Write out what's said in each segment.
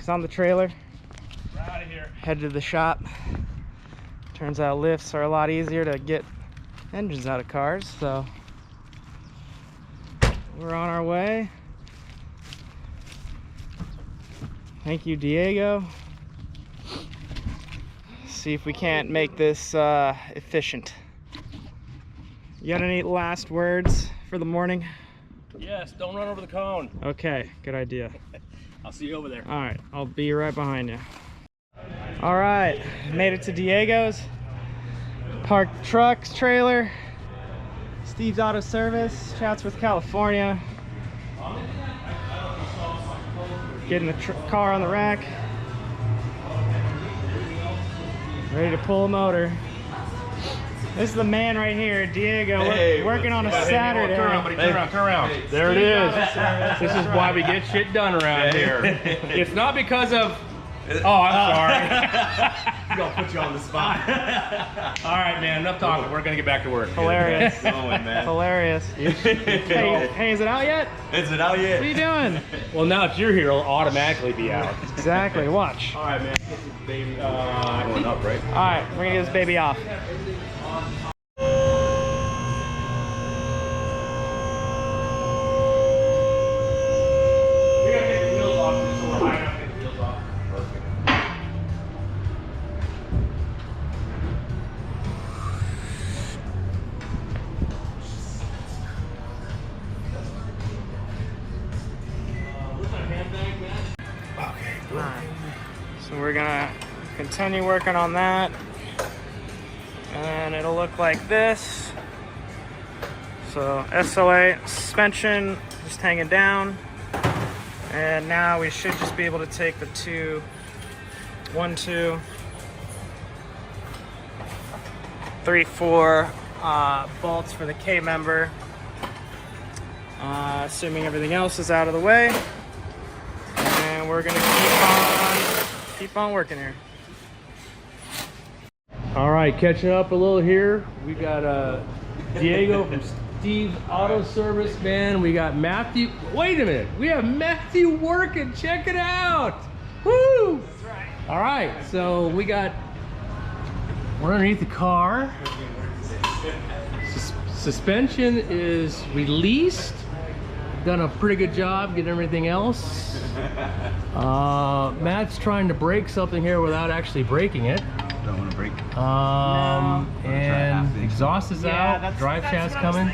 He's on the trailer. We're out of here. Headed to the shop. Turns out lifts are a lot easier to get engines out of cars, so we're on our way. Thank you, Diego. See if we can't make this efficient. You got any last words for the morning? Yes, don't run over the cone. Okay, good idea. I'll see you over there. All right, I'll be right behind you. All right, made it to Diego's. Parked trucks, trailer. Steve's Auto Service, Chatsworth, California. Getting the car on the rack. Ready to pull a motor. This is the man right here, Diego, working on a Saturday. Turn around, buddy, turn around. There it is. This is why we get shit done around here. It's not because of... Oh, I'm sorry. I'll put you on the spot. All right, man, enough talking. We're going to get back to work. Hilarious. Going, man. Hilarious. Hey, is it out yet? Is it out yet? What are you doing? Well, now it's your hero, it'll automatically be out. Exactly, watch. All right, man. Get this baby going up, right? All right, we're gonna get this baby off. We gotta take the wheels off just so we're high enough to get the wheels off. Perfect. Where's my handbag, man? Okay, alright. So we're gonna continue working on that. And it'll look like this. So SOA suspension just hanging down. And now we should just be able to take the 2, 1, 2, 3, 4 bolts for the K member. Assuming everything else is out of the way. And we're gonna keep on working here. All right, catching up a little here. We got Diego from Steve's Auto Service, man. We got Matthew. Wait a minute, we have Matthew working. Check it out. Woo! That's right. All right, so we're underneath the car. Suspension is released. Done a pretty good job getting everything else. Matt's trying to break something here without actually breaking it. Don't want to break. And exhaust is out. Drive shaft's coming.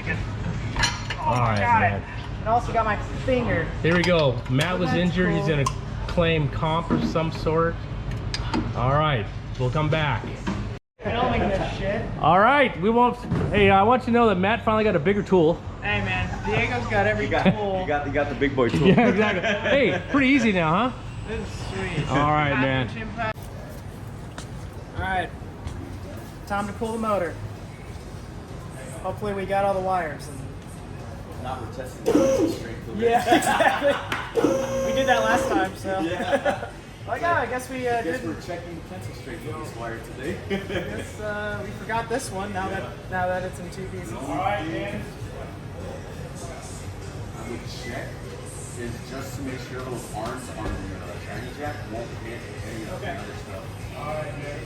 All right, man. And also got my finger. Here we go. Matt was That's injured. cool. He's gonna claim comp of some sort. All right, we'll come back. Filming this shit. All right, we won't. Hey, I want you to know that Matt finally got a bigger tool. Hey man, Diego's got every You tool. got the big boy tool. Yeah, exactly. Hey, pretty easy now, huh? This is sweet. All right, man. Alright, time to pull the motor. Hopefully we got all the wires. Now we're testing the strength of it. Yeah, exactly. We did that last time, so. Yeah. Like, I guess we I guess didn't. we're checking the pencil strength of this wire today. Guess, we forgot this one now that it's in 2 pieces. All right, man. I would check is just to make sure those arms on the shiny jack won't hit any of the other stuff. All right, man.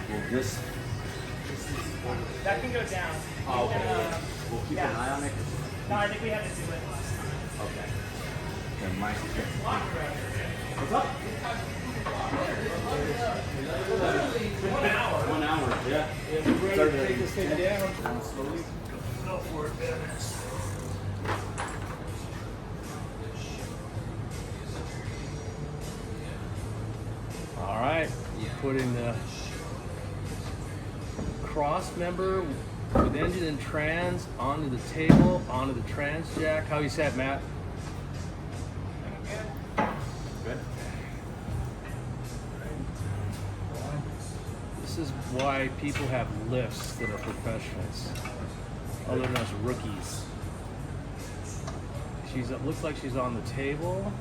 Well, this That can go down. oh, okay. We'll keep an eye on it. No, I think we had to do it last time. Okay. Then might what's up? 1 hour. 1 hour, yeah. Ready to take this thing down. Slowly. Go for it, man. All right, putting the cross member with engine and trans onto the table, onto the trans jack. How you set, Matt? Good. This is why people have lifts that are professionals, other than us rookies. It looks like she's on the table.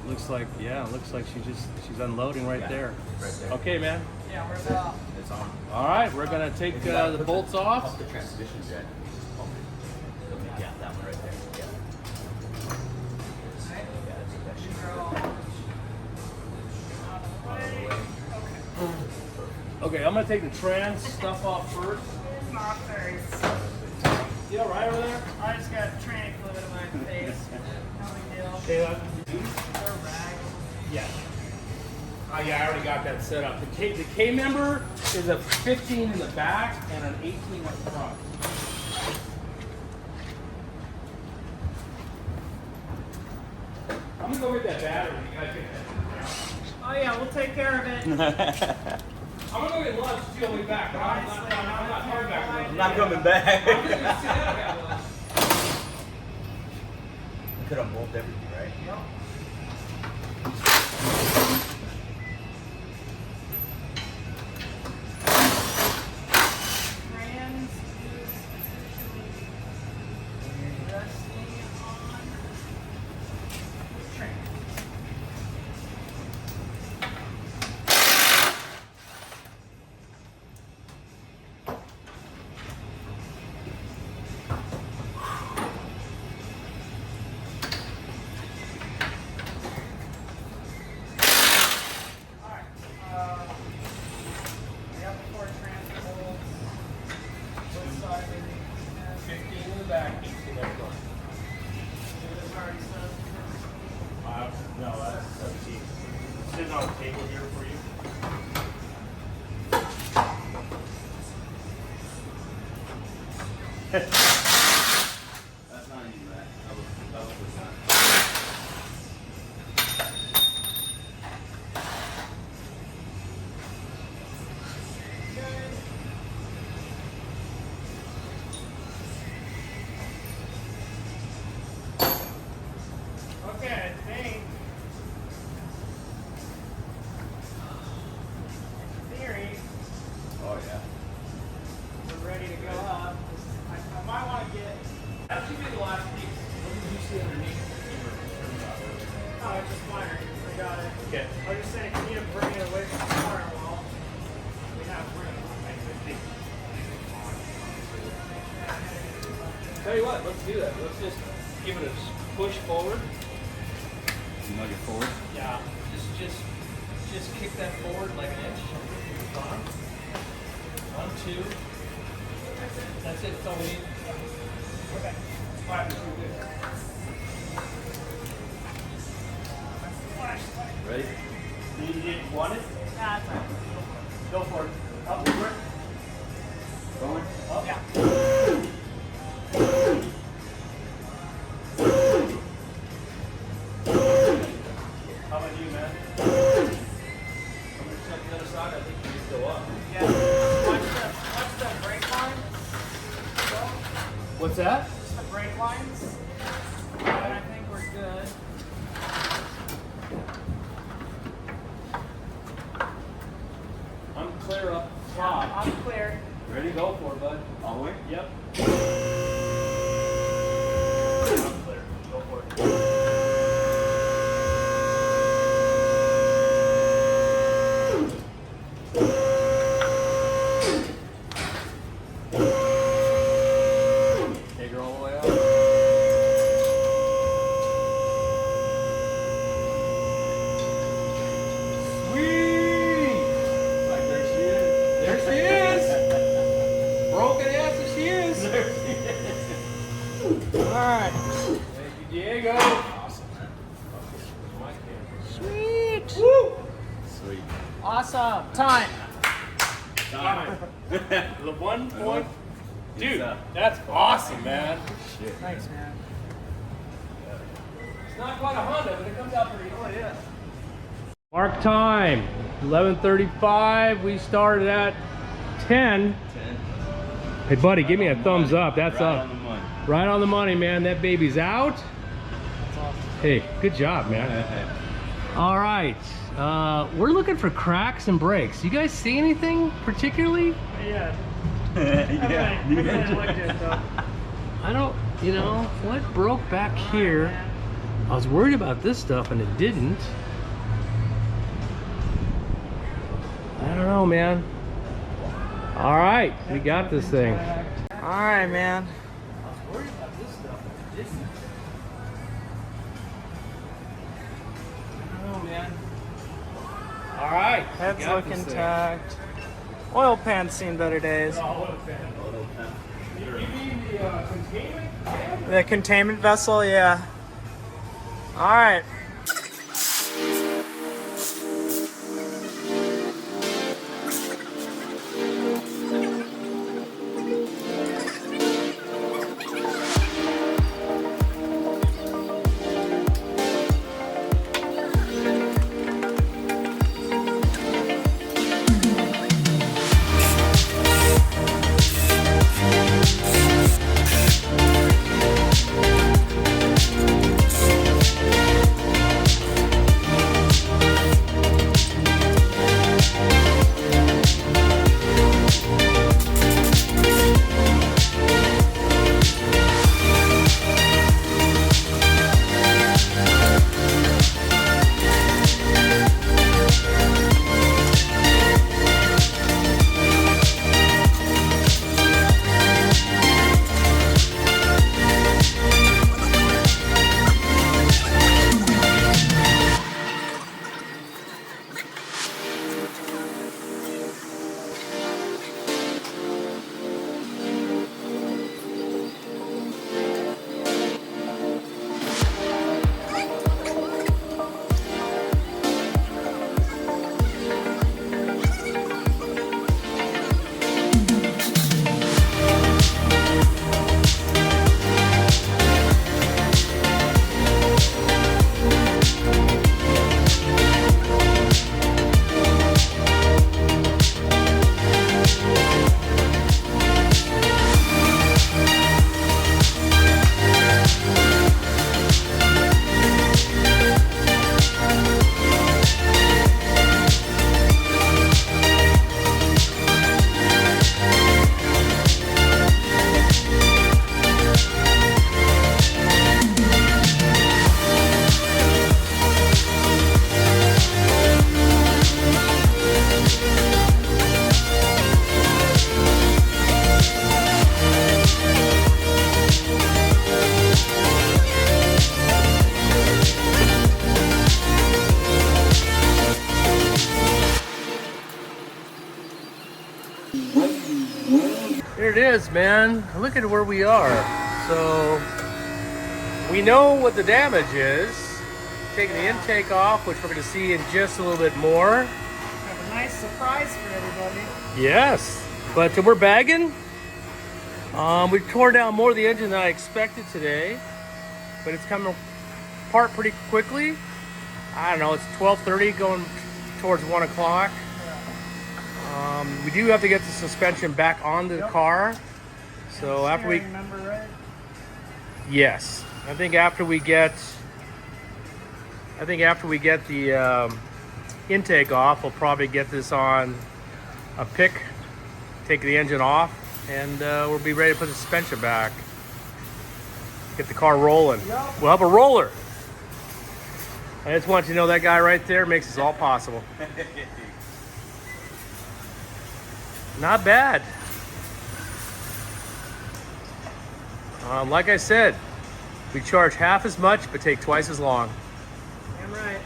Looks like, yeah, it looks like she's unloading right there. Right there. Okay, man. Yeah, where's that? It's on. All right, we're gonna take the bolts off. The transmission jet. Yeah, that one right there. Okay, I'm gonna take the trans stuff off first. You all right over there? I just got tranny fluid in my face. No big deal. Okay, They're rags. yeah. Oh yeah, I already got that set up. The K member is a 15 in the back and an 18 up front. I'm gonna go get that battery. You guys get that. Oh yeah, we'll take care of it. I'm gonna go get lunch too. I'll be back. I'm not coming back. I'm not coming back. I'm just gonna sit down and have lunch. We could unbolt everything, right? Yep. Trans is officially resting on train. We have the Ford transportables. Both sides of the 15 in the back, 18 up front. It's already set. No, that's 17. Sitting on the table here for you. That's not even that. That was Okay, I think. In theory, Oh yeah. we're ready to go up. I might want to get. That should be the last piece. What did you see underneath? Oh, it's just minor. I got it. Okay. I was just saying, if you need to bring it away from the firewall, we have room. Tell you what, let's do that. Let's just give it a push forward. Nug it forward. Yeah. Just kick that forward like an inch. Fine. 1, 2. That's it. That's all we need. Okay. All right, let's do this. Flashlight. Ready? You didn't want it? Nah, it's fine. Go for it. Up over it. Going? Up. Yeah. How about you, man? I'm gonna check the other side. I think you just go up. Yeah. Watch the brake lines. What's that? Just the brake lines. And I think we're good. I'm clear up top. I'm clear. Ready? Go for it, bud. All the way? Yep. I'm clear. Go for it. Take her all the way up. Sweet! Like there she is. There she is! Broken ass as she is. There she is. Alright. Thank you, Diego. Awesome, man. My camera. Sweet. Woo! Sweet. Awesome. Time. Time. The 1 point. Dude, It's, that's awesome, man. Shit. Thanks, man. It's not quite a Honda, but it comes out pretty good. Yeah. Mark time, 11:35. We started at 10. 10. Hey, buddy, give me a thumbs up. That's Right up. on the money. Right on the money, man. That baby's out. That's awesome. Hey, good job, man. All right. We're looking for cracks and breaks. You guys see anything particularly? Yeah. Yeah. Everything looked it, though. I don't, you know, what broke back here? I was worried about this stuff and it didn't. I don't don't know, man. All right, we got this thing. All right, man. I was worried about this stuff, but it didn't. I don't know, man. All right. Head's got looking this thing. tagged. Oil pan's seen better days. Oh, oil pan. You mean the containment? The containment vessel, yeah. All right. Here it is, man. Look at where we are. So we know what the damage is. Taking the intake off, which we're going to see in just a little bit more. Have a nice surprise for everybody. Yes, but we're bagging. We tore down more of the engine than I expected today, but it's coming apart pretty quickly. I don't know, it's 12:30 going towards 1 o'clock. We do have to get the suspension back on the car. So after we, Remember, right? yes, I think after we get the intake off, we'll probably get this on a pick, take the engine off, and we'll be ready to put the suspension back. Get the car rolling. Yep. We'll have a roller. I just want you to know that guy right there makes this all possible. Not bad. Like I said, we charge half as much but take twice as long. Damn right.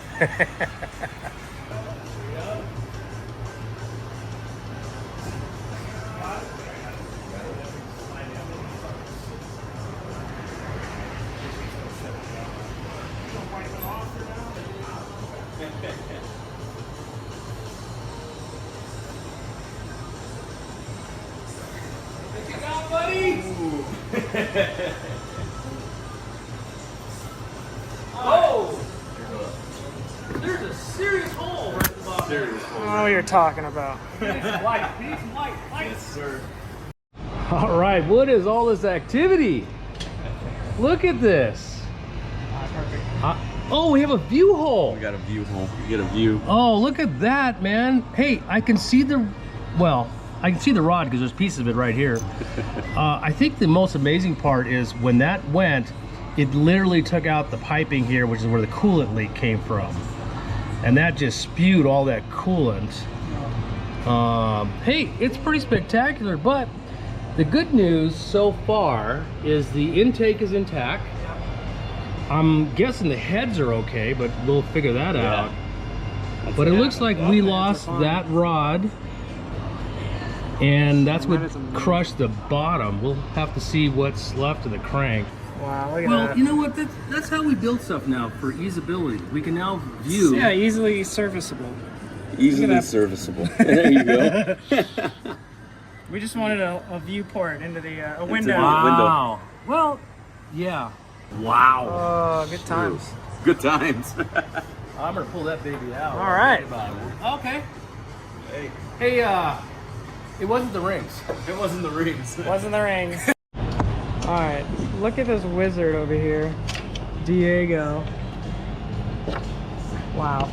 What you got, buddy? Oh! There's a serious hole right at the bottom. Serious. Oh, you're talking about. We need some light. We need some light. Lights. Sir. All right, what is all this activity? Look at this. Oh, we have a view hole. We got a view hole. You get a view. Oh, look at that, man. Hey, I can see the, well, I can see the rod because there's pieces of it right here. I think the most amazing part is when that went, it literally took out the piping here, which is where the coolant leak came from. And that just spewed all that coolant. Hey, it's pretty spectacular, but the good news so far is the intake is intact. I'm guessing the heads are okay, but we'll figure that out. But it looks like we lost that rod, and that's what crushed the bottom. We'll have to see what's left of the crank. Wow, look at Well, that. you know what? That's how we build stuff now for easability. We can now view. Yeah, easily serviceable. Easily serviceable. There you go. We just wanted a viewport into the a window. Wow. Well, yeah. Wow. Oh, good times. Good times. I'm gonna pull that baby out. All right. Okay. Hey, it wasn't the rings. It wasn't the rings. Wasn't the rings. All right, look at this wizard over here, Diego. Wow.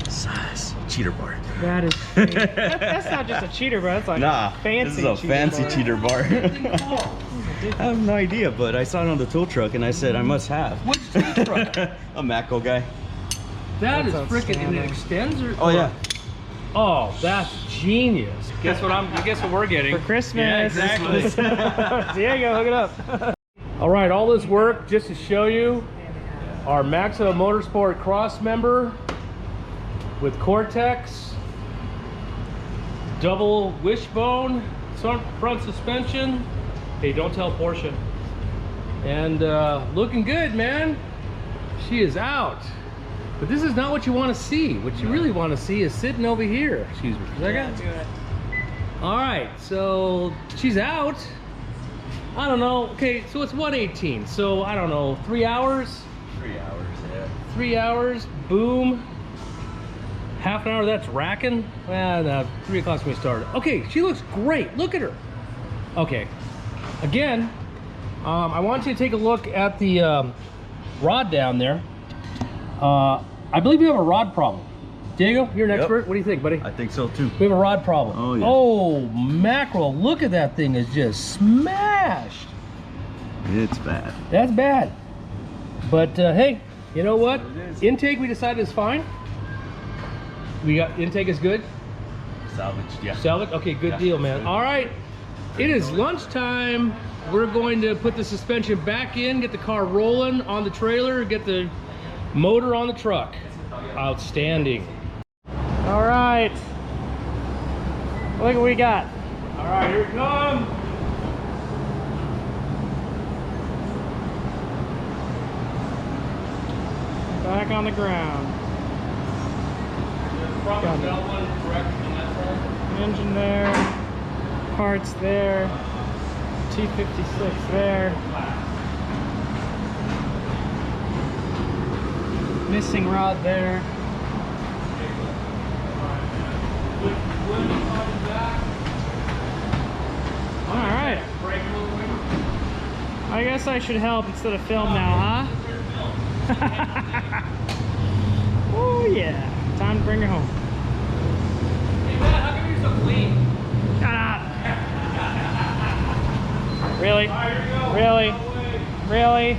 Size. Cheater bar. That is. That's not just a cheater bar. That's like fancy. This is a fancy bar. cheater bar. I have no idea, but I saw it on the tool truck and I said I must have. Which tool truck? A Matco guy. That That's is freaking, and it extends or? Oh yeah. Oh, that's genius. Guess what we're getting? For Christmas. Yeah, exactly. Diego, hook it up. All right, all this work just to show you our Maxima Motorsport cross member with cortex, double wishbone, front suspension. Hey, don't tell Porsche. And looking good, man. She is out. But this is not what you want to see. What you really want to see is sitting over here. Excuse me for a second. Do it. All right, so she's out. I don't know. Okay, so it's 1:18. So I don't know, 3 hours? 3 hours, yeah. 3 hours, boom. Half an hour, that's racking. Well, no, 3 o'clock's when we started. Okay, she looks great. Look at her. Okay, again, I want you to take a look at the rod down there. I believe you have a rod problem. Diego, you're an expert. What do you think, buddy? I think so too. We have a rod problem. Oh, yeah. Oh, mackerel. Look at that thing is just smashed. It's bad. That's bad. But hey, you know what? Intake we decided is fine. We got intake is good. Salvaged, yeah. Salvage? Okay, good deal, man. All right. It is lunchtime. We're going to put the suspension back in, get the car rolling on the trailer, get the motor on the truck. Outstanding. All right. Look what we got. All right, here it comes. Back on the ground. Engine there. Parts there. T56 there. Missing rod there. Alright. I guess I should help instead of film now, huh? Oh yeah. Time to bring her home. Hey Matt, how come you're so clean? Really? Really? Really?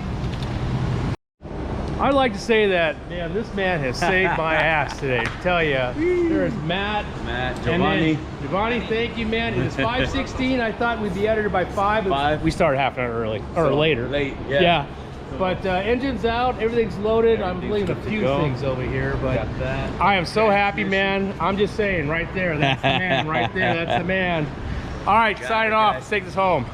I'd like to say that, man, this man has saved my ass today. Tell you, there's Matt, Giovanni. Giovanni, thank you, man. It is 5:16. I thought we'd be out of here by 5. Five. We started half an hour early or later. Late, yeah. Yeah. But engine's out, everything's loaded. I'm Everything's leaving a good to few go. things over here, but Got that. I am so happy, man. I'm just saying, right there, that's the man, right there, that's the man. All right, signing off. Let's take this home.